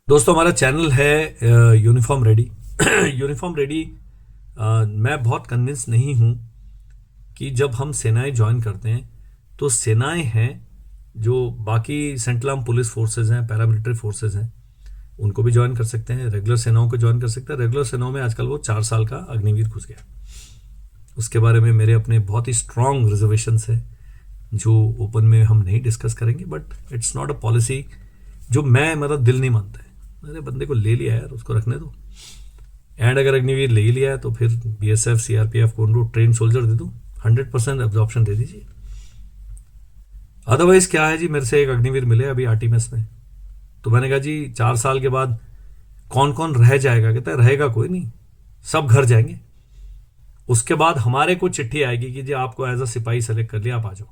दोस्तों, हमारा चैनल है यूनिफॉर्म रेडी। Uniform ready. मैं बहुत कन्विंस नहीं हूँ कि जब हम सेनाएं ज्वाइन करते हैं तो सेनाएं हैं जो बाकी सेंट्रल आर्म पुलिस फोर्सेज हैं, पैरामिलिट्री फोर्सेज हैं, उनको भी ज्वाइन कर सकते हैं, रेगुलर सेनाओं को ज्वाइन कर सकते हैं। रेगुलर सेनाओं में आजकल वो 4 साल का अग्निवीर घुस गया। उसके बारे में मेरे अपने बहुत ही स्ट्रांग रिजर्वेशंस है जो ओपन में हम नहीं डिस्कस करेंगे, but it's not a policy जो मेरा दिल नहीं मानता है। मैंने बंदे को ले लिया यार, उसको रखने दो। एंड अगर अग्निवीर ले ही लिया है तो फिर बीएसएफ, सीआरपीएफ को उनको ट्रेन सोल्जर दे दो, 100% एब्जॉर्प्शन दे दीजिए। अदरवाइज क्या है जी, मेरे से एक अग्निवीर मिले अभी आरटीएमएस में, तो मैंने कहा जी 4 साल के बाद कौन कौन रह जाएगा? कहता है रहेगा कोई नहीं, सब घर जाएंगे। उसके बाद हमारे को चिट्ठी आएगी कि जी आपको एज अ सिपाही सेलेक्ट कर लिया, आप आ जाओ।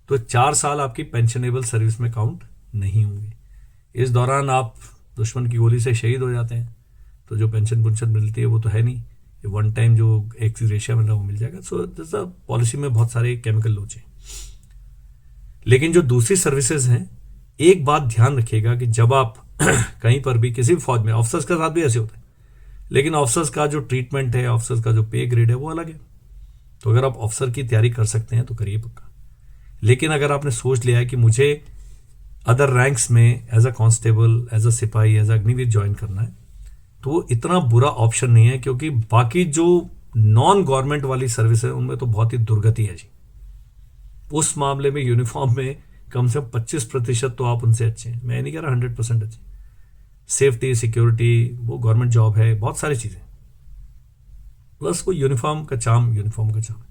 तो 4 साल आपकी पेंशनेबल सर्विस में काउंट नहीं होंगे। इस दौरान आप दुश्मन की गोली से शहीद हो जाते हैं तो जो पेंशन मिलती है वो तो है नहीं, ये वन टाइम जो एक रेशिया मिल रहा है वो मिल जाएगा। सो दिस पॉलिसी में बहुत सारे केमिकल लोचे। लेकिन जो दूसरी सर्विसेज हैं, एक बात ध्यान रखिएगा कि जब आप कहीं पर भी किसी भी फौज में, ऑफिसर्स के साथ भी ऐसे होता है, लेकिन ऑफिसर्स का जो ट्रीटमेंट है, ऑफिसर्स का जो पे ग्रेड है वो अलग है। तो अगर आप ऑफिसर की तैयारी कर सकते हैं तो करिए पक्का। लेकिन अगर आपने सोच लिया है कि मुझे अदर रैंक्स में as a constable, as a sipahi, as a Agniveer join करना है, तो वो इतना बुरा ऑप्शन नहीं है, क्योंकि बाकी जो नॉन गवर्नमेंट वाली सर्विस है उनमें तो बहुत ही दुर्गति है जी। उस मामले में यूनिफॉर्म में कम से कम 25% तो आप उनसे अच्छे हैं। मैं नहीं कह रहा 100% अच्छे। सेफ्टी, सिक्योरिटी, वो गवर्नमेंट जॉब है, बहुत सारी चीजें। प्लस वो यूनिफॉर्म का चाम है।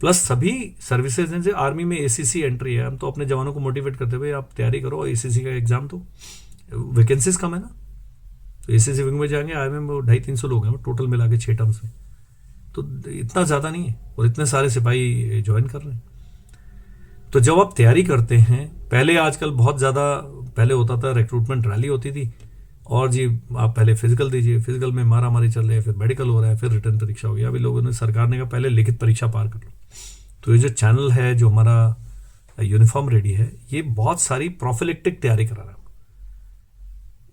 प्लस सभी सर्विसेज हैं। जैसे आर्मी में एसीसी एंट्री है, हम तो अपने जवानों को मोटिवेट करते हुए आप तैयारी करो एसीसी का एग्जाम, तो वैकेंसीज कम है ना, तो एसीसी विंग में जाएंगे। आर्मी में 250-300 लोग हैं टोटल मिला के 6 टर्म्स में, तो इतना ज़्यादा नहीं है, और इतने सारे सिपाही ज्वाइन कर रहे हैं। तो जब आप तैयारी करते हैं, पहले आजकल बहुत ज़्यादा पहले होता था, रिक्रूटमेंट रैली होती थी और जी आप पहले फिजिकल दीजिए, फिजिकल में मारा मारी चल रही है, फिर मेडिकल हो रहा है, फिर रिटर्न परीक्षा हो गया। अभी लोगों ने, सरकार ने कहा पहले लिखित परीक्षा पार कर लो। तो ये जो चैनल है, जो हमारा यूनिफॉर्म रेडी है, ये बहुत सारी प्रोफिलेक्टिक तैयारी करा रहा है।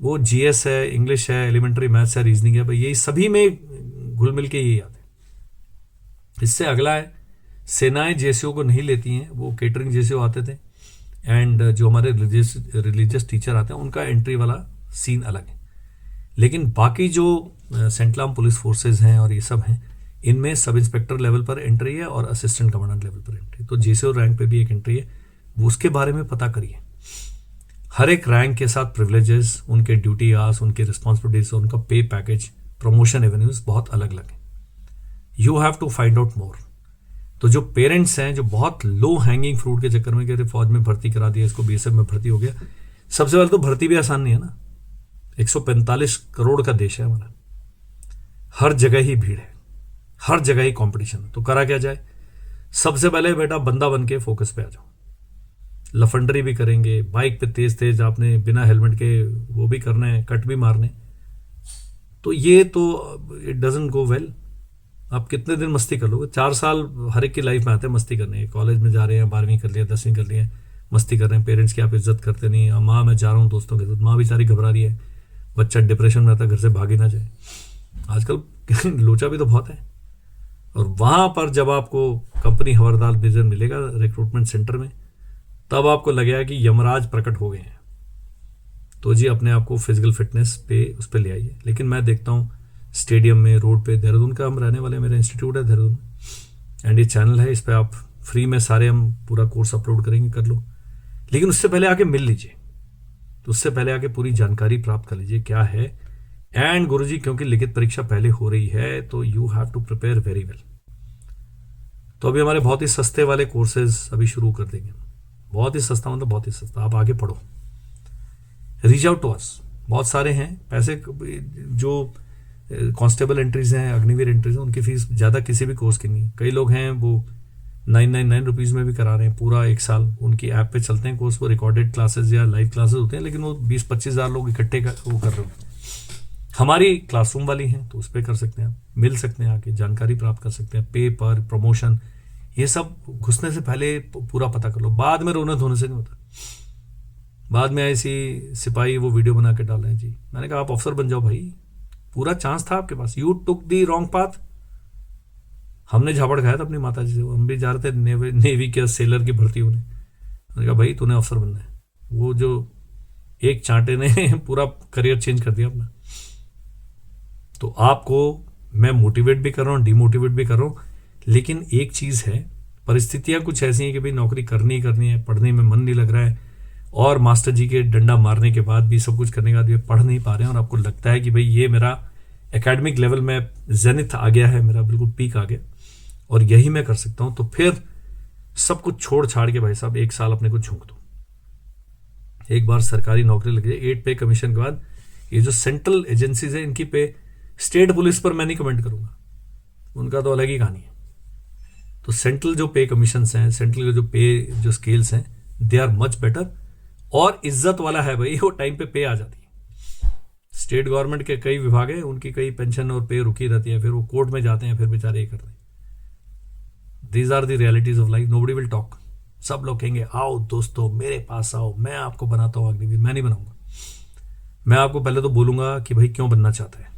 वो जीएस है, इंग्लिश है, एलिमेंट्री मैथ्स है, रीजनिंग है, भाई यही सभी में घुल मिल के यही आते हैं। इससे अगला है, सेनाएं जेसीओ को नहीं लेती हैं, वो केटरिंग जेसीओ आते थे। एंड जो हमारे रिलीजियस टीचर आते हैं उनका एंट्री वाला सीन अलग है। लेकिन बाकी जो सेंट्रल आर्म पुलिस फोर्सेज हैं और ये सब हैं, इनमें सब इंस्पेक्टर लेवल पर एंट्री है और असिस्टेंट कमांडेंट लेवल पर एंट्री। तो जेसीओ रैंक पे भी एक एंट्री है, वो उसके बारे में पता करिए। हर एक रैंक के साथ प्रिविलेजेस, उनके ड्यूटी आवर्स, उनके रिस्पॉन्सिबिलिटीज, उनका पे पैकेज, प्रमोशन एवेन्यूज बहुत अलग अलग है। You have to find out more. तो जो पेरेंट्स हैं, जो बहुत लो हैंगिंग फ्रूट के चक्कर में कह फौज में भर्ती करा दिया, इसको बीएसएफ में भर्ती हो गया, सबसे पहले तो भर्ती भी आसान नहीं है ना। 145 करोड़ का देश है हमारा, हर जगह ही भीड़ है, हर जगह ही कंपटीशन है। तो करा क्या जाए? सबसे पहले बेटा बंदा बन के फोकस पे आ जाओ। लफंडरी भी करेंगे, बाइक पे तेज तेज आपने बिना हेलमेट के वो भी करना है, कट भी मारने, तो ये तो इट डजंट गो वेल। आप कितने दिन मस्ती कर लोगे? 4 साल हर एक की लाइफ में आते हैं मस्ती करने। कॉलेज में जा रहे हैं, 12वीं कर लिया, 10वीं कर लिया, मस्ती कर रहे हैं। पेरेंट्स की आप इज्जत करते नहीं। माँ मैं जा रहा हूँ दोस्तों के साथ, माँ बेचारी घबरा रही है, बच्चा डिप्रेशन में आता है, घर से भाग ही ना जाए। आजकल लोचा भी तो बहुत है। और वहां पर जब आपको कंपनी हवलदार डिवीजन मिलेगा रिक्रूटमेंट सेंटर में, तब आपको लगेगा कि यमराज प्रकट हो गए हैं। तो जी अपने आप को फिजिकल फिटनेस पे उस पर ले आइए। लेकिन मैं देखता हूँ स्टेडियम में, रोड पे, देहरादून का हम रहने वाले, मेरा इंस्टीट्यूट है देहरादून में, एंड ये चैनल है, इस पर आप फ्री में सारे हम पूरा कोर्स अपलोड करेंगे, कर लो। लेकिन उससे पहले आके मिल लीजिए, तो उससे पहले आके पूरी जानकारी प्राप्त कर लीजिए क्या है। एंड गुरुजी, क्योंकि लिखित परीक्षा पहले हो रही है तो you have to prepare very well. तो अभी हमारे बहुत ही सस्ते वाले कोर्सेज अभी शुरू कर देंगे। बहुत ही सस्ता, मतलब बहुत ही सस्ता। आप आगे पढ़ो, रीच आउट टू अस। बहुत सारे हैं पैसे, जो कांस्टेबल एंट्रीज हैं, अग्निवीर एंट्रीज हैं, उनकी फीस ज़्यादा किसी भी कोर्स की नहीं। कई लोग हैं वो 999 रुपीज़ में भी करा रहे हैं पूरा 1 साल। उनकी ऐप पे चलते हैं कोर्स, वो रिकॉर्डेड क्लासेस या लाइव क्लासेस होते हैं, लेकिन वो 20-25 हज़ार लोग इकट्ठे वो कर रहे होते हैं। हमारी क्लासरूम वाली हैं तो उस पर कर सकते हैं, आप मिल सकते हैं, आके जानकारी प्राप्त कर सकते हैं। पे पर प्रमोशन, ये सब घुसने से पहले पूरा पता कर लो, बाद में रोने धोने से नहीं होता। बाद में ऐसी सिपाही वो वीडियो बना के डाला है जी। मैंने कहा आप अफसर बन जाओ भाई, पूरा चांस था आपके पास, you took the wrong path. हमने झापड़ खाया था अपनी माता जी से, हम भी जा रहे थे नेवी के सेलर की भर्ती होने। मैंने कहा भाई तूने अफसर बनना है, वो जो एक चांटे ने पूरा करियर चेंज कर दिया अपना। तो आपको मैं मोटिवेट भी कर रहा हूँ, डिमोटिवेट भी कर रहा हूँ, लेकिन एक चीज़ है, परिस्थितियाँ कुछ ऐसी हैं कि भाई नौकरी करनी ही करनी है, पढ़ने में मन नहीं लग रहा है, और मास्टर जी के डंडा मारने के बाद भी, सब कुछ करने के बाद भी पढ़ नहीं पा रहे हैं, और आपको लगता है कि भाई ये मेरा एकेडमिक लेवल में जेनिथ आ गया है, मेरा बिल्कुल पीक आ गया और यही मैं कर सकता हूँ, तो फिर सब कुछ छोड़ छाड़ के भाई साहब 1 साल अपने को झोंक दो। एक बार सरकारी नौकरी लग जाए 8 पे कमीशन के बाद, ये जो सेंट्रल एजेंसीज है इनकी पे, स्टेट पुलिस पर मैं नहीं कमेंट करूंगा, उनका तो अलग ही कहानी है। तो सेंट्रल जो पे कमीशन हैं, सेंट्रल के जो पे जो स्केल्स हैं, दे आर मच बेटर, और इज्जत वाला है भाई, वो टाइम पे आ जाती है। स्टेट गवर्नमेंट के कई विभाग हैं, उनकी कई पेंशन और पे रुकी रहती है, फिर वो कोर्ट में जाते हैं, फिर बेचारे ये करते हैं। These are the realities of life, nobody will talk. सब लोग कहेंगे आओ दोस्तों मेरे पास आओ, मैं आपको बनाता हूँ अग्निवीर। मैं नहीं बनाऊंगा। मैं आपको पहले तो बोलूंगा कि भाई क्यों बनना चाहता है,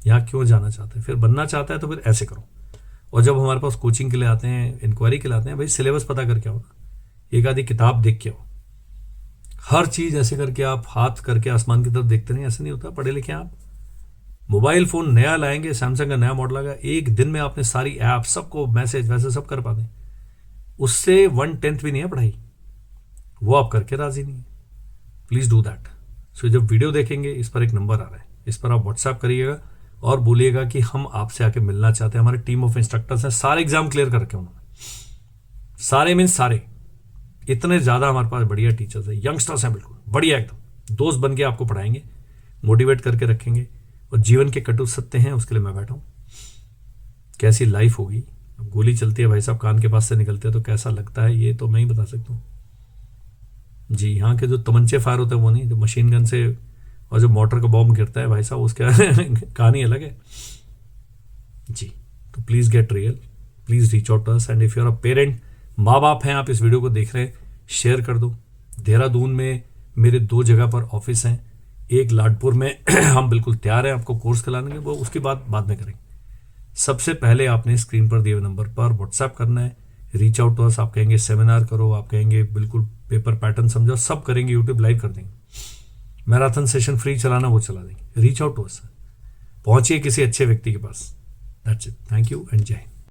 यहाँ क्यों जाना चाहता है, फिर बनना चाहता है तो फिर ऐसे करो। और जब हमारे पास कोचिंग के लिए आते हैं, इंक्वायरी के लिए आते हैं, भाई सिलेबस पता करके आओ ना, एक आधी किताब देख के आओ। हर चीज ऐसे करके आप हाथ करके आसमान की तरफ देखते नहीं, ऐसे नहीं होता। पढ़े लिखे आप, मोबाइल फोन नया लाएंगे, सैमसंग का नया मॉडल आएगा, एक दिन में आपने सारी ऐप, सबको मैसेज वैसे सब कर पाते, उससे 1/10 भी नहीं है पढ़ाई, वो आप करके राजी नहीं है। Please do that. सो जब वीडियो देखेंगे, इस पर एक नंबर आ रहा है, इस पर आप व्हाट्सएप करिएगा और बोलिएगा कि हम आपसे आके मिलना चाहते हैं। हमारे टीम ऑफ इंस्ट्रक्टर्स हैं, सारे एग्जाम क्लियर कर रखे उन्होंने, सारे मीन सारे, इतने ज्यादा हमारे पास बढ़िया टीचर्स हैं, यंगस्टर्स हैं, बिल्कुल बढ़िया एकदम दोस्त बन के आपको पढ़ाएंगे, मोटिवेट करके रखेंगे। और जीवन के कटु सत्य हैं, उसके लिए मैं बैठा हूं। कैसी लाइफ होगी, अब गोली चलती है भाई साहब, कान के पास से निकलते हैं तो कैसा लगता है, ये तो मैं ही बता सकता हूँ जी। यहाँ के जो तमंचे फायर होते हैं वो नहीं, जो मशीन गन से और जो मोटर का बॉम्ब गिरता है भाई साहब, उसका कहानी अलग है जी। तो please get real, please reach out to us, and if you are a parent, माँ बाप हैं, आप इस वीडियो को देख रहे हैं, शेयर कर दो। देहरादून में मेरे 2 जगह पर ऑफिस हैं, एक लाडपुर में हम बिल्कुल तैयार हैं आपको कोर्स कराने के, वो उसकी बात बाद में करेंगे। सबसे पहले आपने स्क्रीन पर दिए हुए नंबर पर व्हाट्सएप करना है, रीच आउट टू अस। आप कहेंगे सेमिनार करो, आप कहेंगे बिल्कुल पेपर पैटर्न समझो, सब करेंगे, यूट्यूब लाइव कर देंगे। मैराथन सेशन फ्री चलाना वो चला देंगे। रीच आउट टू अस, पहुंचिए किसी अच्छे व्यक्ति के पास। That's it, thank you and जय हिंद।